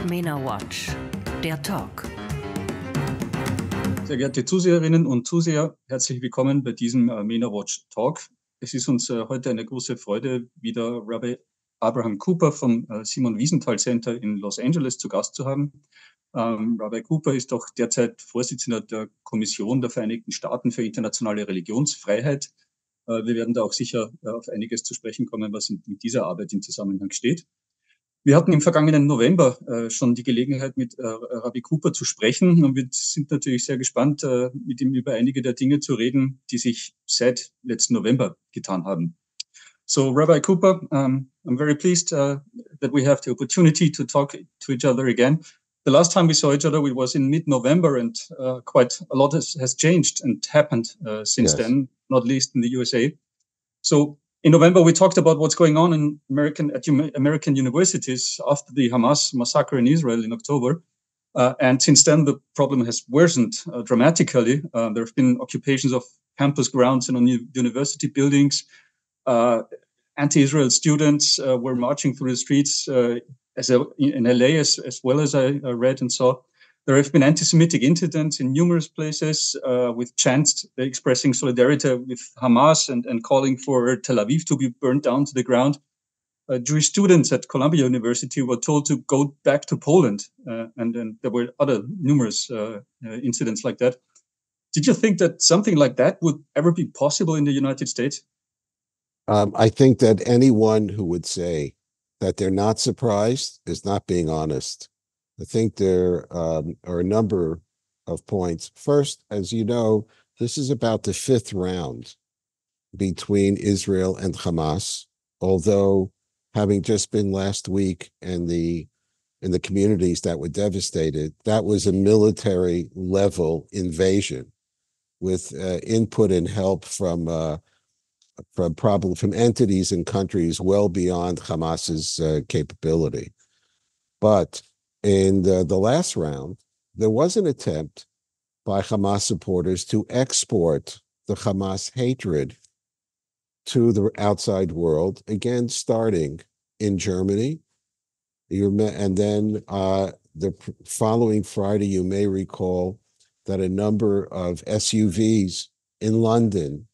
Mena-Watch, der Talk. Sehr geehrte Zuseherinnen und Zuseher, herzlich willkommen bei diesem Mena-Watch Talk. Es ist uns heute eine große Freude, wieder Rabbi Abraham Cooper vom Simon Wiesenthal Center in Los Angeles zu Gast zu haben. Rabbi Cooper ist auch derzeit Vorsitzender der Kommission der Vereinigten Staaten für internationale Religionsfreiheit. Wir werden da auch sicher auf einiges zu sprechen kommen, was mit dieser Arbeit im Zusammenhang steht. Wir hatten im vergangenen November schon die Gelegenheit, mit Rabbi Cooper zu sprechen, und wir sind natürlich sehr gespannt, mit ihm über einige der Dinge zu reden, die sich seit letzten November getan haben. So, Rabbi Cooper, I'm very pleased that we have the opportunity to talk to each other again. The last time we saw each other, it was in mid-November, and quite a lot has changed and happened since then, not least in the USA. So, in November, we talked about what's going on in American universities after the Hamas massacre in Israel in October. And since then, the problem has worsened dramatically. There have been occupations of campus grounds and on university buildings. Anti-Israel students were marching through the streets in LA as well as I read and saw. There have been anti-Semitic incidents in numerous places with chants expressing solidarity with Hamas and calling for Tel Aviv to be burned down to the ground. Jewish students at Columbia University were told to go back to Poland, and then there were other numerous incidents like that. Did you think that something like that would ever be possible in the United States? I think that anyone who would say that they're not surprised is not being honest. I think there are a number of points. First, as you know, this is about the fifth round between Israel and Hamas, although having just been last week in the communities that were devastated, that was a military level invasion with input and help from entities and countries well beyond Hamas's capability. But in the last round, there was an attempt by Hamas supporters to export the Hamas hatred to the outside world, again, starting in Germany. And then the following Friday, you may recall that a number of SUVs in London,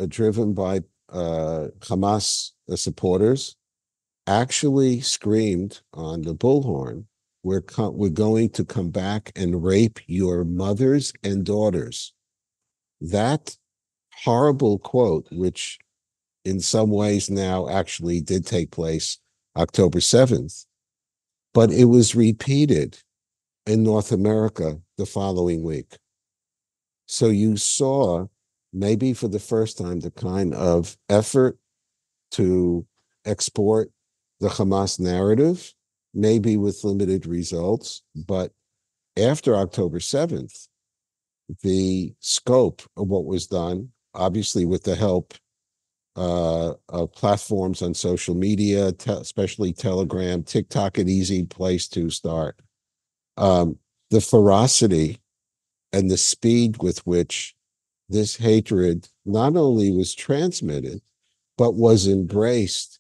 driven by Hamas supporters, actually screamed on the bullhorn, we're going to come back and rape your mothers and daughters. That horrible quote, which in some ways now actually did take place October 7th, but it was repeated in North America the following week. So you saw, maybe for the first time, the kind of effort to export the Hamas narrative, maybe with limited results, but after October 7th, the scope of what was done, obviously with the help of platforms on social media, especially Telegram, TikTok, an easy place to start. The ferocity and the speed with which this hatred not only was transmitted, but was embraced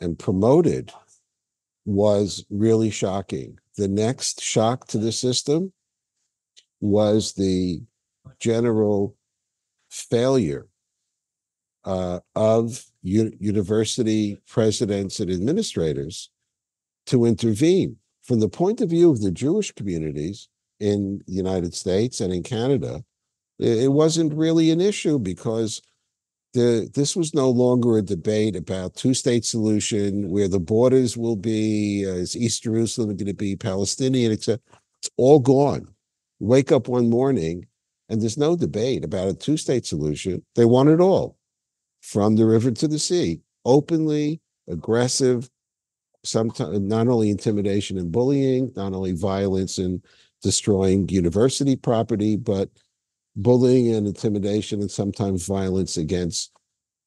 and promoted was really shocking. The next shock to the system was the general failure of university presidents and administrators to intervene. From the point of view of the Jewish communities in the United States and in Canada, it wasn't really an issue because this was no longer a debate about two-state solution where the borders will be, is East Jerusalem going to be Palestinian, etc. It's all gone. Wake up one morning and there's no debate about a two-state solution. They want it all, from the river to the sea, openly, aggressive, sometimes not only intimidation and bullying, not only violence and destroying university property, but bullying and intimidation and sometimes violence against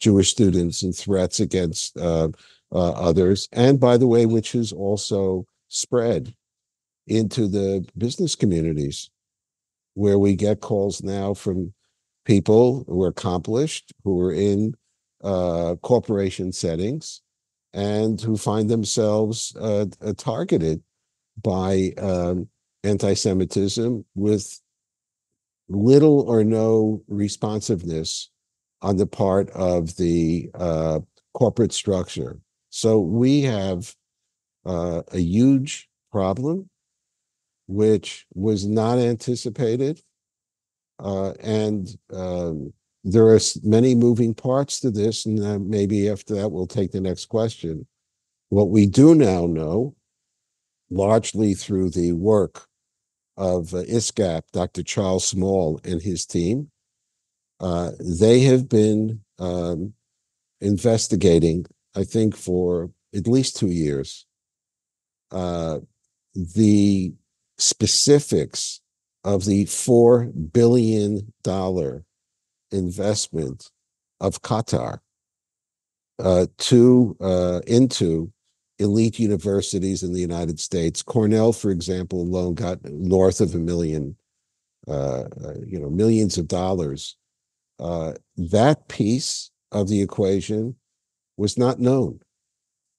Jewish students and threats against others. And by the way, which has also spread into the business communities, where we get calls now from people who are accomplished, who are in corporation settings, and who find themselves targeted by anti-Semitism with little or no responsiveness on the part of the corporate structure. So we have a huge problem which was not anticipated, and there are many moving parts to this, and maybe after that we'll take the next question. What we do now know, largely through the work of ISCAP, Dr. Charles Small and his team, they have been investigating, I think for at least 2 years, the specifics of the $4 billion investment of Qatar into elite universities in the United States. Cornell, for example, alone got north of $1 million, millions of dollars. That piece of the equation was not known.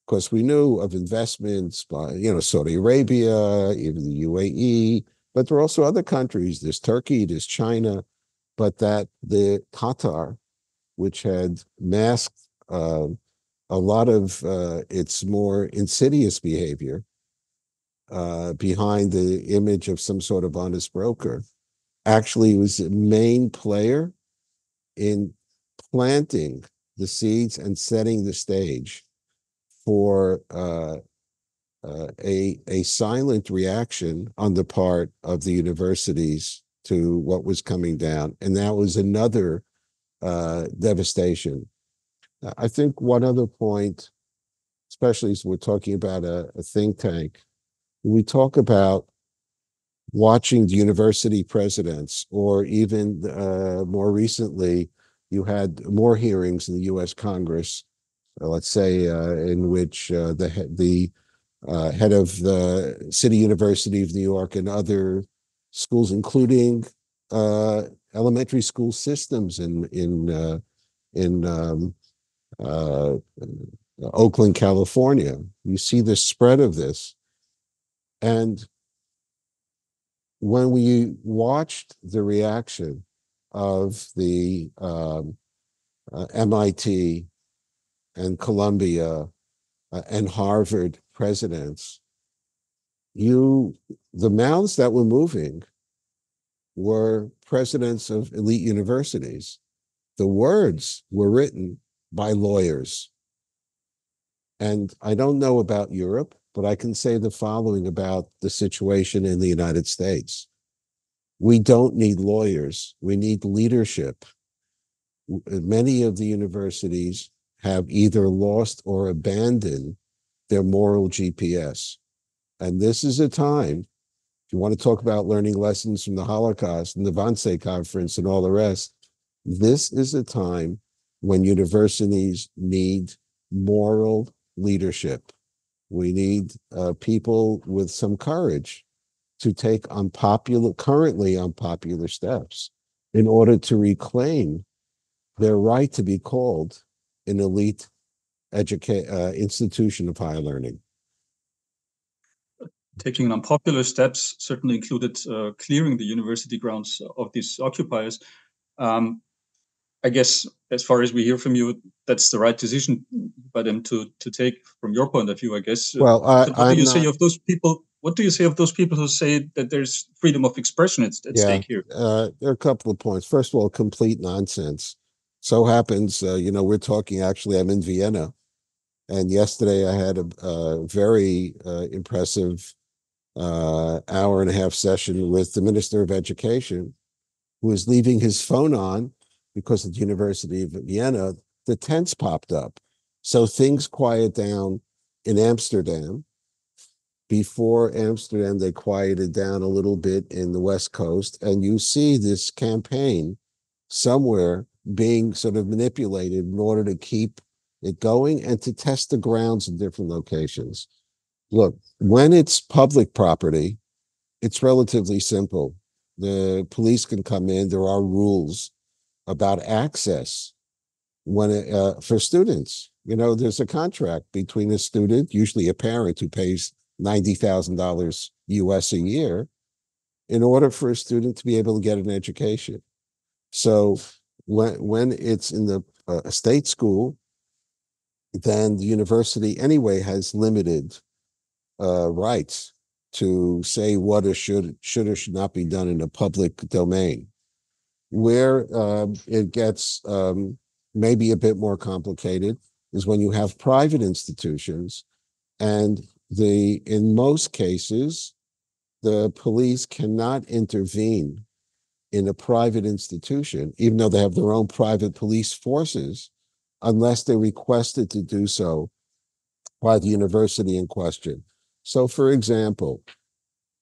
Of course, we knew of investments by, Saudi Arabia, even the UAE, but there are also other countries. There's Turkey, there's China, but that the Qatar, which had masked a lot of its more insidious behavior behind the image of some sort of honest broker, actually was a main player in planting the seeds and setting the stage for a silent reaction on the part of the universities to what was coming down. And that was another devastation. I think one other point, especially as we're talking about a think tank, we talk about watching the university presidents, or even more recently, you had more hearings in the U.S. Congress, let's say, in which the head of the City University of New York and other schools, including elementary school systems in Oakland, California. You see the spread of this. And when we watched the reaction of the MIT and Columbia and Harvard presidents, the mouths that were moving were presidents of elite universities. The words were written by lawyers. And I don't know about Europe, but I can say the following about the situation in the United States. We don't need lawyers. We need leadership. Many of the universities have either lost or abandoned their moral GPS. And this is a time, if you want to talk about learning lessons from the Holocaust and the Wannsee Conference and all the rest, this is a time when universities need moral leadership. We need people with some courage to take currently unpopular steps in order to reclaim their right to be called an elite institution of higher learning. Taking unpopular steps certainly included clearing the university grounds of these occupiers. I guess, as far as we hear from you, that's the right decision by them to take, from your point of view, I guess. Well, what do you say of those people? What do you say of those people who say that there's freedom of expression at stake here? There are a couple of points. First of all, complete nonsense. So happens, we're talking, actually, I'm in Vienna, and yesterday I had a very impressive hour and a half session with the Minister of Education, who was leaving his phone on because at the University of Vienna, the tents popped up. So things quiet down in Amsterdam. Before Amsterdam, they quieted down a little bit in the West Coast. And you see this campaign somewhere being sort of manipulated in order to keep it going and to test the grounds in different locations. Look, when it's public property, it's relatively simple. The police can come in. There are rules about access for students. There's a contract between a student, usually a parent who pays $90,000 US a year in order for a student to be able to get an education. So when it's in the state school, then the university anyway has limited rights to say what should or should not be done in a public domain. Where it gets maybe a bit more complicated is when you have private institutions, and in most cases, the police cannot intervene in a private institution, even though they have their own private police forces, unless they're requested to do so by the university in question. So, for example,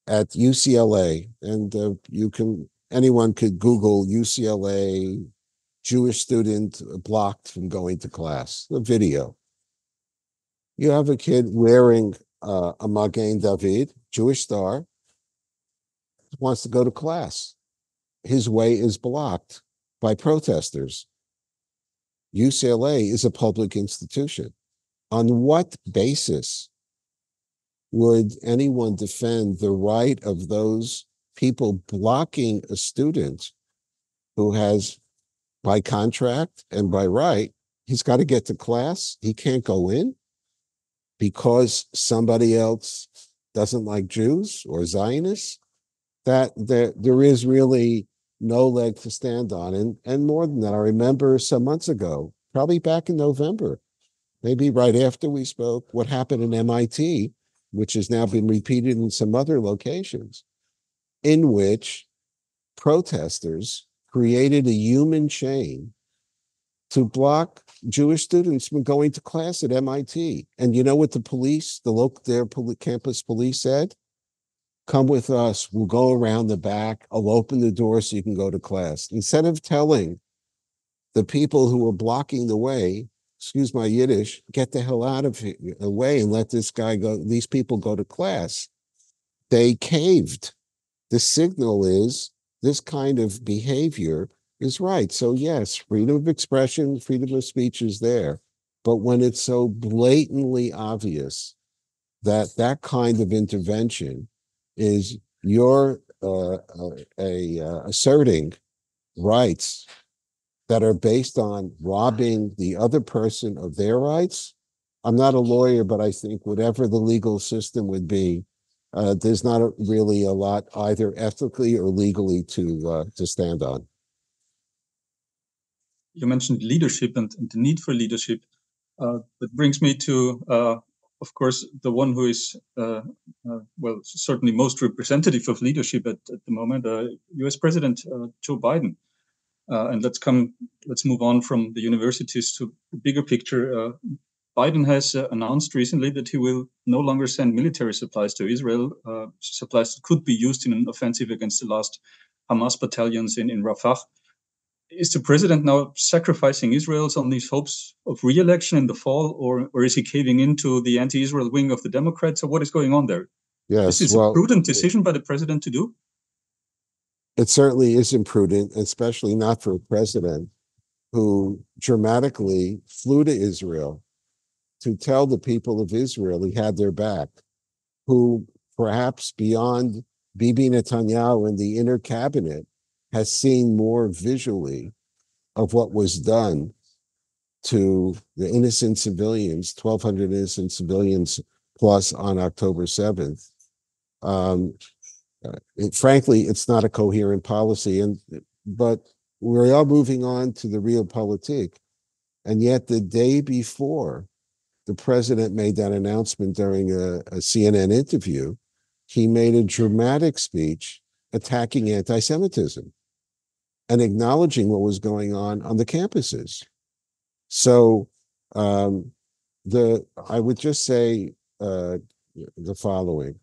at UCLA, and anyone could Google UCLA Jewish student blocked from going to class, the video. You have a kid wearing a Magen David, Jewish star, wants to go to class. His way is blocked by protesters. UCLA is a public institution. On what basis would anyone defend the right of those people blocking a student who has, by contract and by right, he's got to get to class, he can't go in because somebody else doesn't like Jews or Zionists? That there is really no leg to stand on. And more than that, I remember some months ago, probably back in November, maybe right after we spoke, what happened in MIT, which has now been repeated in some other locations, in which protesters created a human chain to block Jewish students from going to class at MIT. And you know what the police, their campus police said? Come with us, we'll go around the back, I'll open the door so you can go to class. Instead of telling the people who were blocking the way, excuse my Yiddish, get the hell out of the way and let these people go to class, they caved. The signal is this kind of behavior is right. So yes, freedom of expression, freedom of speech is there. But when it's so blatantly obvious that that kind of intervention is you're asserting rights that are based on robbing the other person of their rights. I'm not a lawyer, but I think whatever the legal system would be, there's not really a lot either ethically or legally to stand on. You mentioned leadership and the need for leadership. That brings me to, of course, the one who is, well, certainly most representative of leadership at the moment, US-President Joe Biden. And let's move on from the universities to the bigger picture. Biden has announced recently that he will no longer send military supplies to Israel, supplies that could be used in an offensive against the last Hamas battalions in Rafah. Is the president now sacrificing Israel's on these hopes of re-election in the fall, or is he caving into the anti-Israel wing of the Democrats, or what is going on there? Yes, is this a prudent decision by the president to do? It certainly is imprudent, especially not for a president who dramatically flew to Israel to tell the people of Israel he had their back, who perhaps beyond Bibi Netanyahu and the inner cabinet has seen more visually of what was done to the innocent civilians, 1,200 innocent civilians plus on October 7th. Frankly, it's not a coherent policy, but we are moving on to the realpolitik. And yet the day before the president made that announcement during a CNN interview, he made a dramatic speech attacking anti-Semitism and acknowledging what was going on the campuses. So I would just say the following.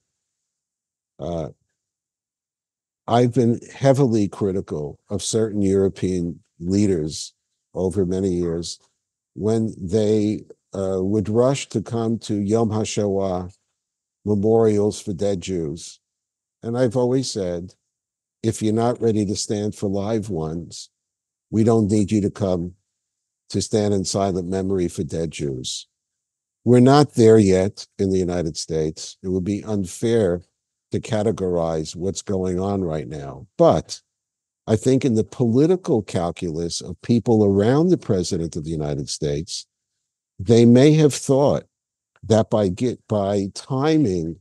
I've been heavily critical of certain European leaders over many years when they would rush to come to Yom HaShoah memorials for dead Jews. And I've always said, if you're not ready to stand for live ones, we don't need you to come to stand in silent memory for dead Jews. We're not there yet in the United States. It would be unfair to categorize what's going on right now. But I think in the political calculus of people around the President of the United States, they may have thought that by timing,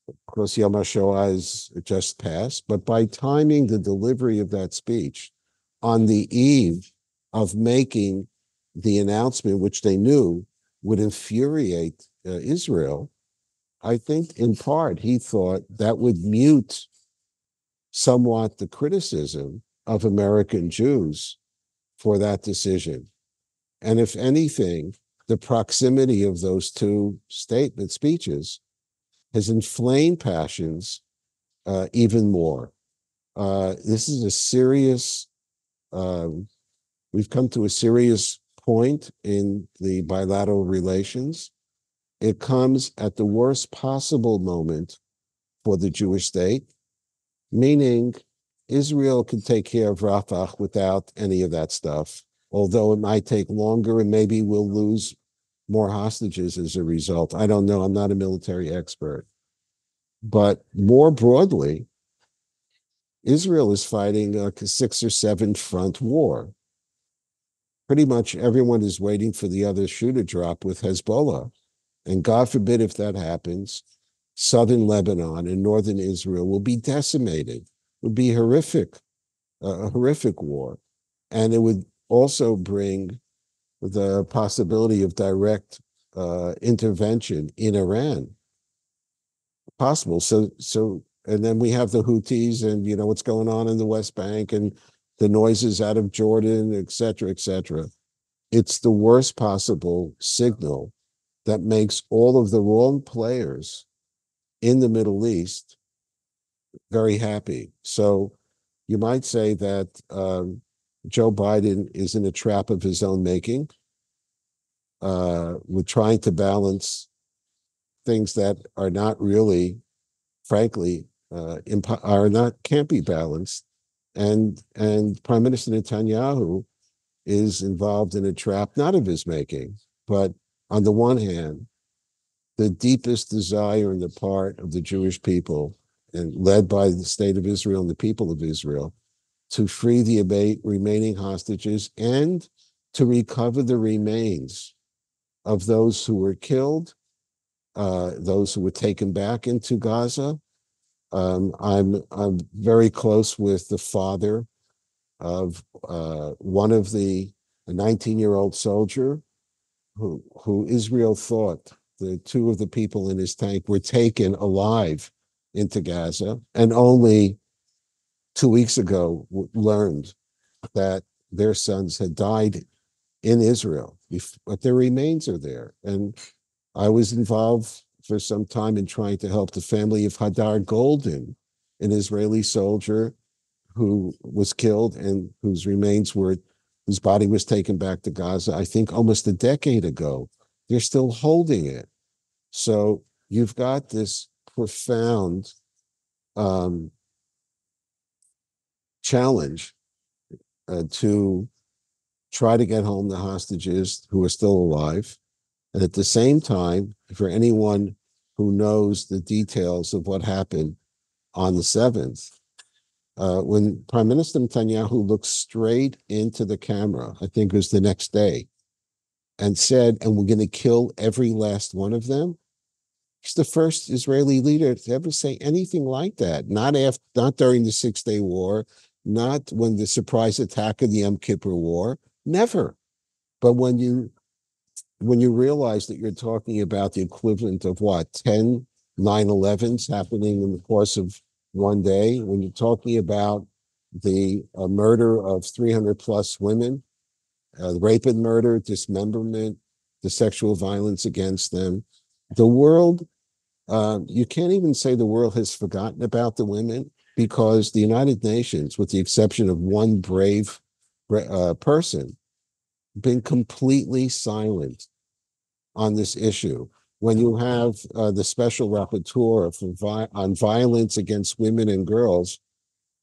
of course, Yom HaShoah is just passed, but by timing the delivery of that speech on the eve of making the announcement, which they knew would infuriate Israel, I think in part he thought that would mute somewhat the criticism of American Jews for that decision. And if anything, the proximity of those two speeches has inflamed passions even more. This is a serious, we've come to a serious point in the bilateral relations. It comes at the worst possible moment for the Jewish state, meaning Israel can take care of Rafah without any of that stuff, although it might take longer and maybe we'll lose more hostages as a result. I don't know. I'm not a military expert. But more broadly, Israel is fighting like a 6 or 7 front war. Pretty much everyone is waiting for the other shoe to drop with Hezbollah. And God forbid if that happens, southern Lebanon and northern Israel will be decimated. It would be horrific, a horrific war. And it would also bring the possibility of direct intervention in Iran. Possible. And then we have the Houthis and, what's going on in the West Bank and the noises out of Jordan, et cetera, et cetera. It's the worst possible signal that makes all of the wrong players in the Middle East very happy. So you might say that Joe Biden is in a trap of his own making. We're trying to balance things that are not really, frankly, can't be balanced. And Prime Minister Netanyahu is involved in a trap not of his making, but on the one hand, the deepest desire on the part of the Jewish people, and led by the state of Israel and the people of Israel, to free the remaining hostages and to recover the remains of those who were killed, those who were taken back into Gaza. I'm very close with the father of one of a 19-year-old soldier who Israel thought the 2 of the people in his tank were taken alive into Gaza, and only 2 weeks ago learned that their sons had died in Israel, but their remains are there. And I was involved for some time in trying to help the family of Hadar Golden, an Israeli soldier who was killed and whose body was taken back to Gaza, I think almost a decade ago. They're still holding it. So you've got this profound challenge to try to get home the hostages who are still alive. And at the same time, for anyone who knows the details of what happened on the 7th, when Prime Minister Netanyahu looked straight into the camera, I think it was the next day, and said, and we're going to kill every last one of them. He's the first Israeli leader to ever say anything like that. Not during the 6-Day War, not when the surprise attack of the Yom Kippur War, never. But when you realize that you're talking about the equivalent of 10 9/11s happening in the course of one day, when you're talking about the murder of 300 plus women, rape and murder, dismemberment, the sexual violence against them, the world, you can't even say the world has forgotten about the women, because the United Nations, with the exception of one brave person, been completely silent on this issue. When you have the special rapporteur on violence against women and girls,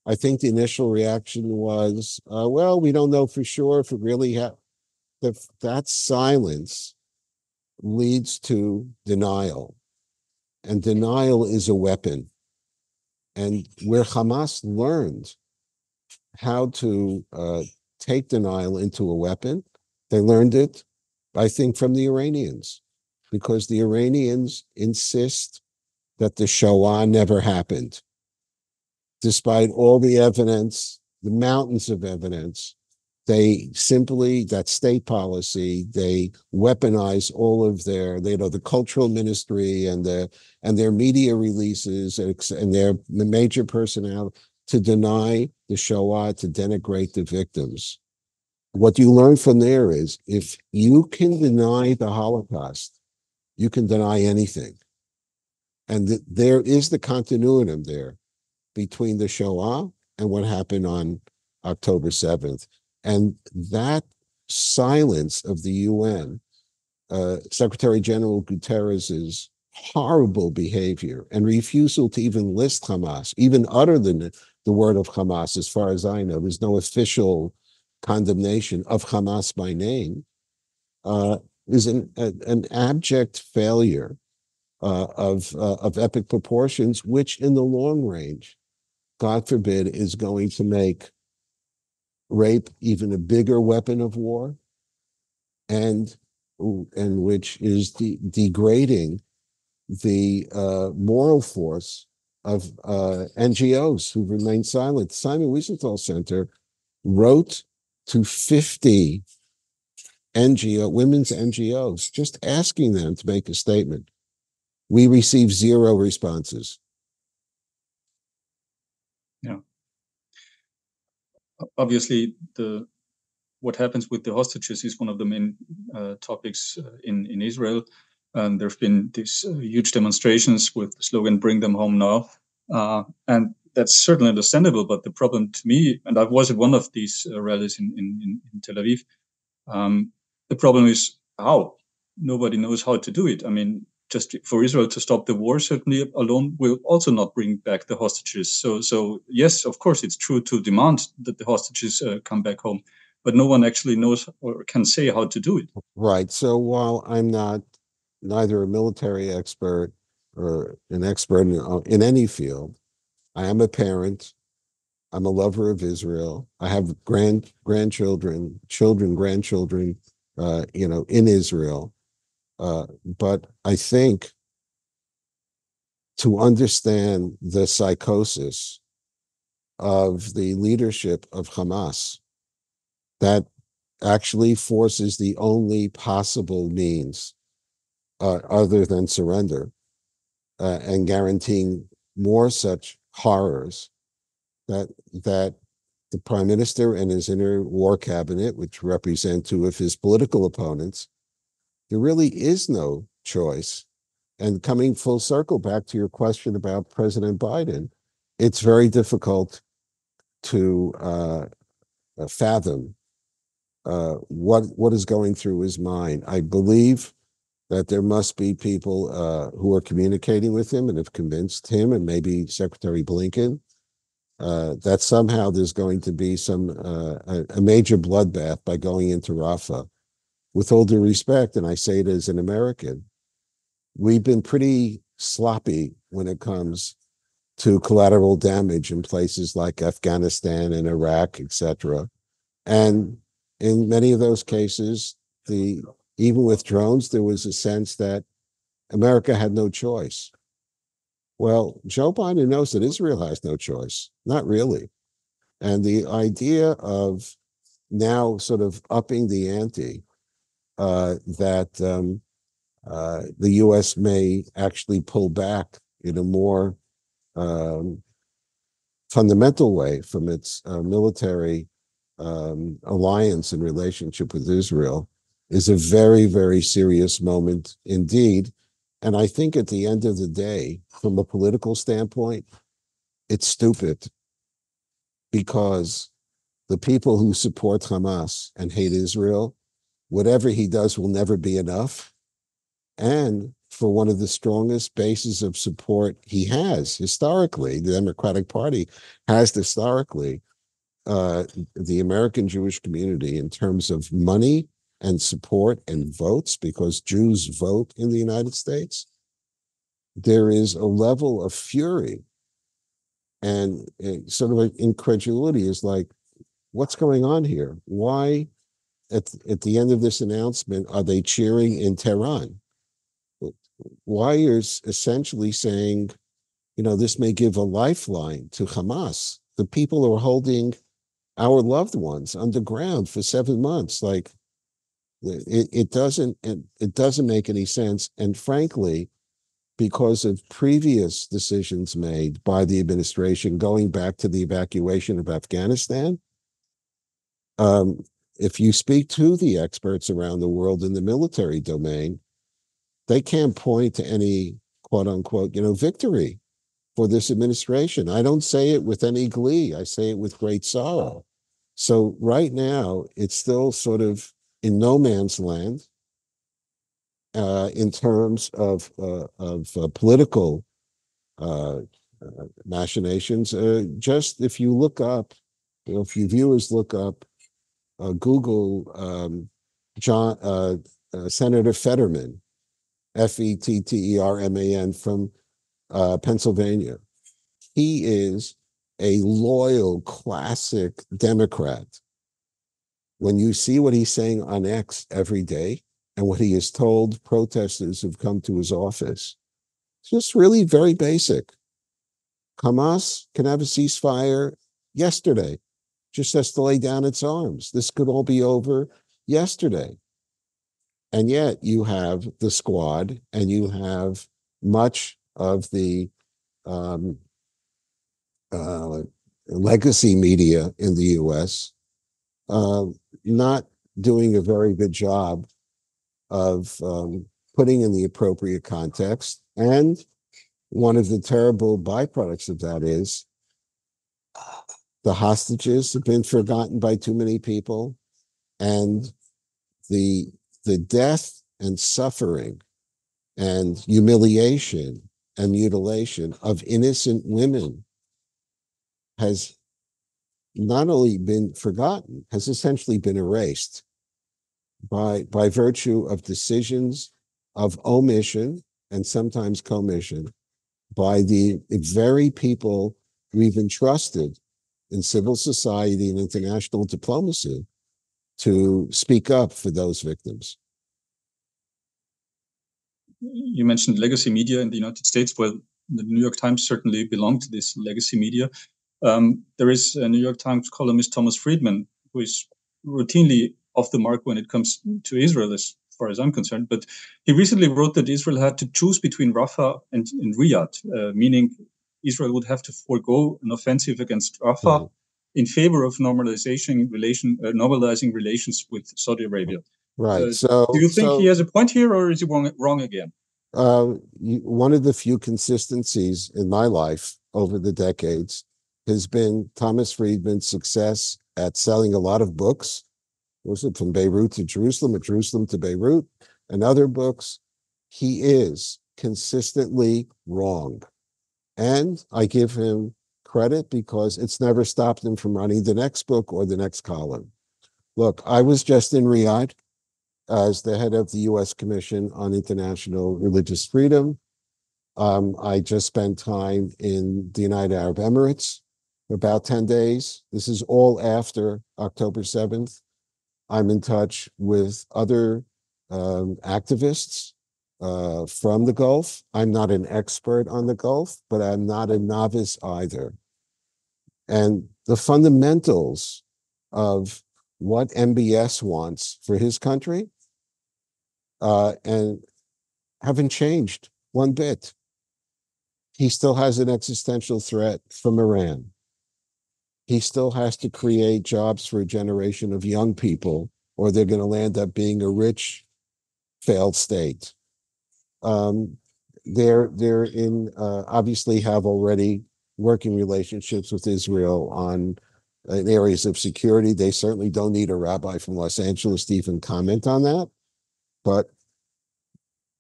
I think the initial reaction was, well, we don't know for sure if it really happened. That silence leads to denial, and denial is a weapon. And where Hamas learned how to take denial into a weapon, they learned it, I think, from the Iranians, because the Iranians insist that the Shoah never happened, despite all the evidence, the mountains of evidence. They simply, that state policy, they weaponize all of their, the cultural ministry and their media releases and their major personnel to deny the Shoah, to denigrate the victims. What you learn from there is, if you can deny the Holocaust, you can deny anything. And there is the continuum there between the Shoah and what happened on October 7th. And that silence of the UN, Secretary General Guterres's horrible behavior and refusal to even list Hamas, even utter the word of Hamas, as far as I know, there's no official condemnation of Hamas by name, is an abject failure of epic proportions, which in the long range, God forbid, is going to make rape even a bigger weapon of war, and which is degrading the moral force of NGOs who remain silent. Simon Wiesenthal Center wrote to 50 women's NGOs, just asking them to make a statement. We received 0 responses. Yeah. Obviously, what happens with the hostages is one of the main topics in Israel. There have been these huge demonstrations with the slogan, "Bring them home now." And that's certainly understandable. But the problem to me, and I was at one of these rallies in Tel Aviv, the problem is how. Nobody knows how to do it. I mean, just for Israel to stop the war, certainly alone will also not bring back the hostages. So yes, of course, it's true to demand that the hostages come back home, but no one actually knows or can say how to do it. Right. So while I'm neither a military expert or an expert in any field, I am a parent. I'm a lover of Israel. I have grandchildren, grandchildren, in Israel. But I think to understand the psychosis of the leadership of Hamas, that actually forces the only possible means other than surrender and guaranteeing more such horrors, that the prime minister and his inner war cabinet, which represent 2 of his political opponents, there really is no choice. And coming full circle back to your question about President Biden, it's very difficult to fathom what is going through his mind. I believe that there must be people who are communicating with him and have convinced him, and maybe Secretary Blinken, that somehow there's going to be a major bloodbath by going into Rafah. With all due respect, and I say it as an American, we've been pretty sloppy when it comes to collateral damage in places like Afghanistan and Iraq, etc. And in many of those cases, even with drones, there was a sense that America had no choice. Well, Joe Biden knows that Israel has no choice. Not really. And the idea of now sort of upping the ante, that the U.S. may actually pull back in a more fundamental way from its military alliance and relationship with Israel, is a very, very serious moment indeed. And I think at the end of the day, from a political standpoint, it's stupid, because the people who support Hamas and hate Israel, whatever he does will never be enough. And for one of the strongest bases of support he has historically, the Democratic Party has historically, the American Jewish community, in terms of money and support and votes, because Jews vote in the United States, there is a level of fury and sort of an incredulity is like, what's going on here? Why, at the end of this announcement, are they cheering in Tehran? Why are essentially saying, this may give a lifeline to Hamas, the people who are holding our loved ones underground for 7 months? Like, it doesn't make any sense. And frankly, because of previous decisions made by the administration going back to the evacuation of Afghanistan, if you speak to the experts around the world in the military domain, they can't point to any quote unquote, victory for this administration. I don't say it with any glee. I say it with great sorrow. So right now, it's still sort of in no man's land in terms of political machinations. Just if you look up, if you viewers look up, Google Senator Fetterman, Fetterman from Pennsylvania. He is a loyal, classic Democrat. When you see what he's saying on X every day and what he has told protesters who've come to his office, it's just really very basic. Hamas can have a ceasefire yesterday, just has to lay down its arms. This could all be over yesterday. And yet you have the squad and you have much of the legacy media in the US not doing a very good job of putting in the appropriate context. And one of the terrible byproducts of that is the hostages have been forgotten by too many people, and the death and suffering and humiliation and mutilation of innocent women has not only been forgotten, has essentially been erased by virtue of decisions of omission and sometimes commission by the very people we've entrusted in civil society and international diplomacy to speak up for those victims. You mentioned legacy media in the United States. Well, the New York Times certainly belonged to this legacy media. There is a New York Times columnist, Thomas Friedman, who is routinely off the mark when it comes to Israel, as far as I'm concerned. But he recently wrote that Israel had to choose between Rafah and Riyadh, meaning Israel would have to forego an offensive against Rafah in favor of normalizing relations with Saudi Arabia. Right. Do you think he has a point here, or is he wrong again? One of the few consistencies in my life over the decades has been Thomas Friedman's success at selling a lot of books. Was it from Beirut to Jerusalem, or Jerusalem to Beirut, and other books? He is consistently wrong. And I give him credit because it's never stopped him from writing the next book or the next column. Look, I was just in Riyadh as the head of the U.S. Commission on International Religious Freedom. I just spent time in the United Arab Emirates for about 10 days. This is all after October 7th. I'm in touch with other activists from the Gulf. I'm not an expert on the Gulf, but I'm not a novice either. And the fundamentals of what MBS wants for his country and haven't changed one bit. He still has an existential threat from Iran. He still has to create jobs for a generation of young people, or they're going to land up being a rich, failed state. They're obviously have already working relationships with Israel on in areas of security. They certainly don't need a rabbi from Los Angeles to even comment on that. But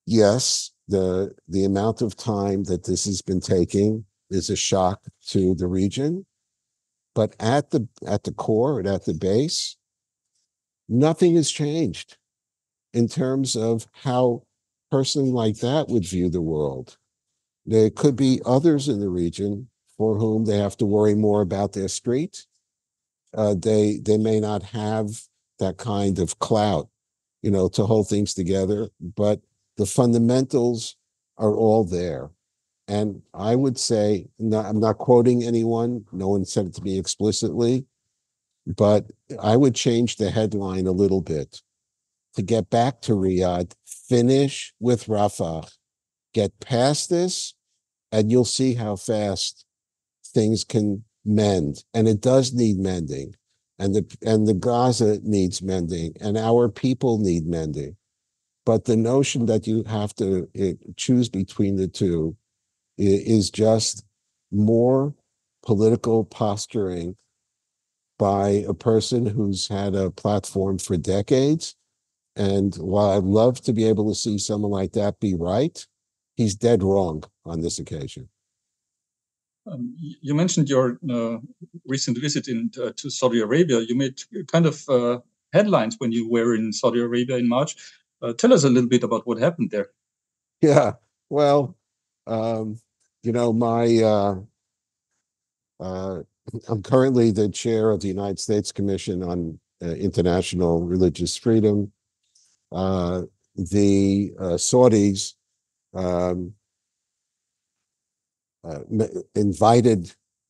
yes, the amount of time that this has been taking is a shock to the region. But at the core and at the base, nothing has changed. in terms of how a person like that would view the world. There could be others in the region for whom they have to worry more about their street. They may not have that kind of clout, to hold things together, but the fundamentals are all there. And I would say, I'm not quoting anyone, no one said it to me explicitly, but I would change the headline a little bit to get back to Riyadh, finish with Rafah, get past this, and you'll see how fast things can mend. And it does need mending. And the Gaza needs mending, and our people need mending. But the notion that you have to choose between the two is just more political posturing by a person who's had a platform for decades. And while I'd love to be able to see someone like that be right, he's dead wrong on this occasion. You mentioned your recent visit to Saudi Arabia. You made kind of headlines when you were in Saudi Arabia in March. Tell us a little bit about what happened there. Yeah, well, I'm currently the chair of the United States Commission on International Religious Freedom. The Saudis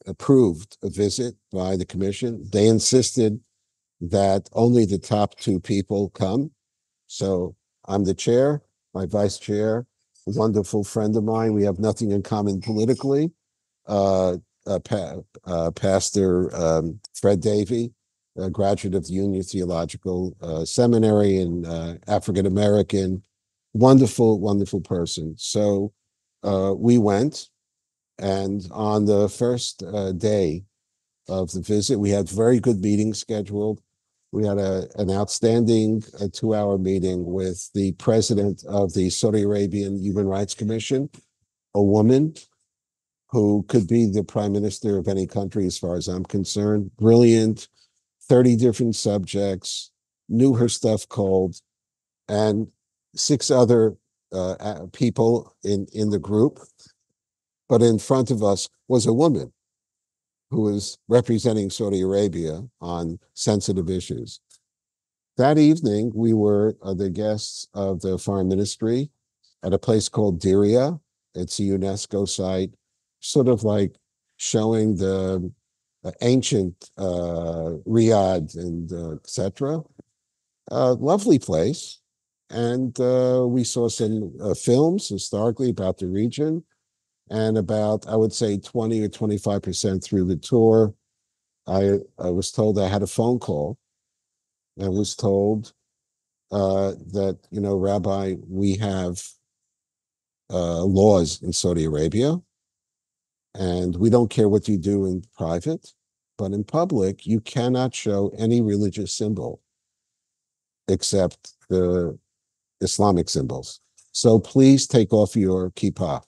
approved a visit by the commission. They insisted that only the top two people come. So I'm the chair, my vice chair, a wonderful friend of mine. We have nothing in common politically. Pastor Fred Davey, a graduate of the Union Theological Seminary and African-American, wonderful person. So we went, and on the first day of the visit, we had very good meetings scheduled. We had an outstanding 2-hour meeting with the president of the Saudi Arabian Human Rights Commission, a woman who could be the prime minister of any country as far as I'm concerned. Brilliant, 30 different subjects, knew her stuff cold, and 6 other people in the group. But in front of us was a woman who was representing Saudi Arabia on sensitive issues. That evening, we were the guests of the foreign ministry at a place called Diriyah. It's a UNESCO site, sort of like showing the ancient Riyadh and etc. Lovely place. And we saw some films historically about the region. And about, I would say, 20 or 25% through the tour, I was told I had a phone call. I was told that, Rabbi, we have laws in Saudi Arabia, and we don't care what you do in private, but in public, you cannot show any religious symbol except the Islamic symbols. So please take off your kippah.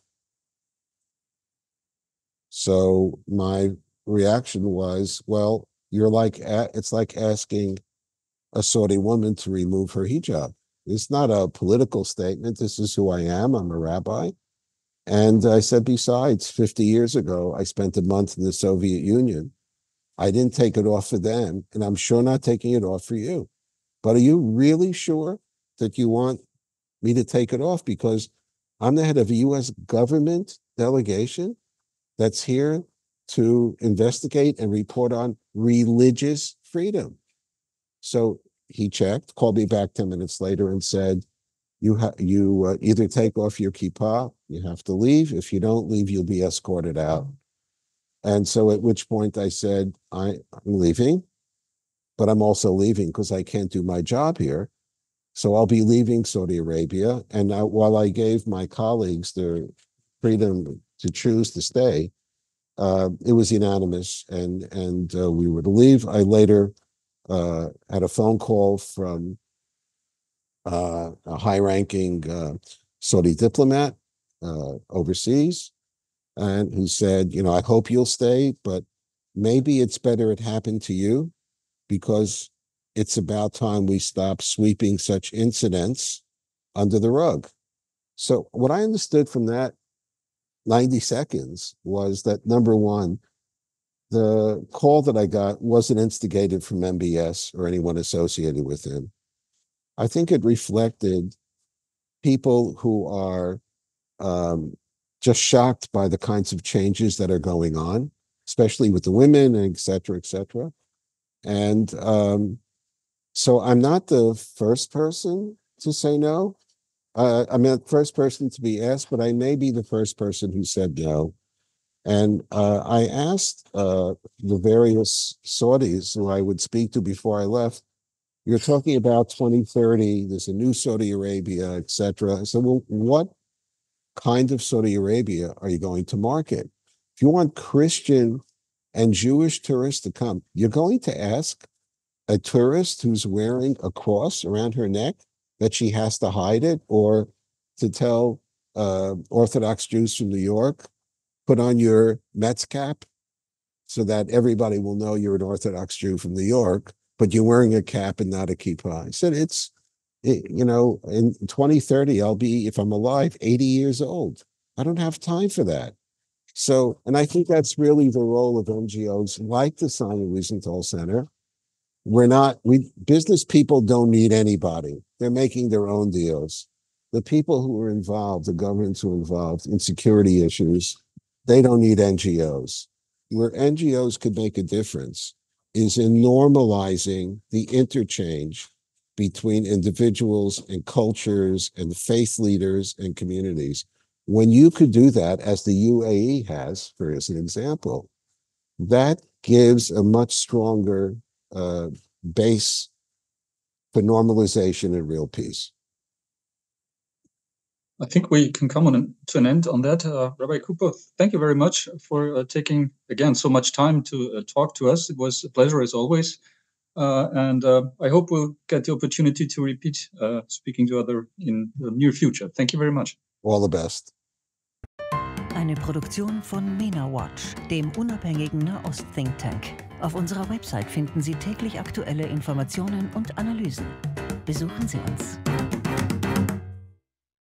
So my reaction was, well, it's like asking a Saudi woman to remove her hijab. It's not a political statement. This is who I am. I'm a rabbi. And I said, besides, 50 years ago, I spent a month in the Soviet Union. I didn't take it off for them, and I'm sure not taking it off for you. But are you really sure that you want me to take it off? Because I'm the head of a U.S. government delegation that's here to investigate and report on religious freedom. So he checked, called me back 10 minutes later and said, you either take off your kippah, you have to leave. If you don't leave, you'll be escorted out. And so at which point I said, I'm leaving, but I'm also leaving because I can't do my job here. So I'll be leaving Saudi Arabia. And while I gave my colleagues the freedom to choose to stay, it was unanimous, and we were to leave. I later had a phone call from a high-ranking Saudi diplomat overseas, and who said, I hope you'll stay, but maybe it's better it happened to you, because it's about time we stop sweeping such incidents under the rug. So what I understood from that 90 seconds was that, number one, the call that I got wasn't instigated from MBS or anyone associated with him. I think it reflected people who are just shocked by the kinds of changes that are going on, especially with the women, and et cetera, et cetera. And so I'm not the first person to say no. I'm not the first person to be asked, but I may be the first person who said no. And I asked the various Saudis who I would speak to before I left, you're talking about 2030, there's a new Saudi Arabia, et cetera. I said, well, what kind of Saudi Arabia are you going to market? If you want Christian and Jewish tourists to come, you're going to ask a tourist who's wearing a cross around her neck that she has to hide it, or to tell Orthodox Jews from New York, put on your Mets cap so that everybody will know you're an Orthodox Jew from New York, but you're wearing a cap and not a kippah. I said, in 2030, I'll be, if I'm alive, 80 years old. I don't have time for that. So, and I think that's really the role of NGOs like the Simon Wiesenthal Center. Business people don't need anybody. They're making their own deals. The people who are involved, the governments who are involved in security issues, they don't need NGOs. Where NGOs could make a difference is in normalizing the interchange between individuals and cultures and faith leaders and communities. When you could do that, as the UAE has, for as an example, that gives a much stronger base for normalization and real peace. I think we can come to an end on that. Rabbi Cooper, thank you very much for taking, again, so much time to talk to us. It was a pleasure as always. And I hope we'll get the opportunity to repeat speaking to others in the near future. Thank you very much. All the best. Eine Produktion von Mena-Watch, dem unabhängigen Nahost-Think Tank. Auf unserer Website finden Sie täglich aktuelle Informationen und Analysen. Besuchen Sie uns.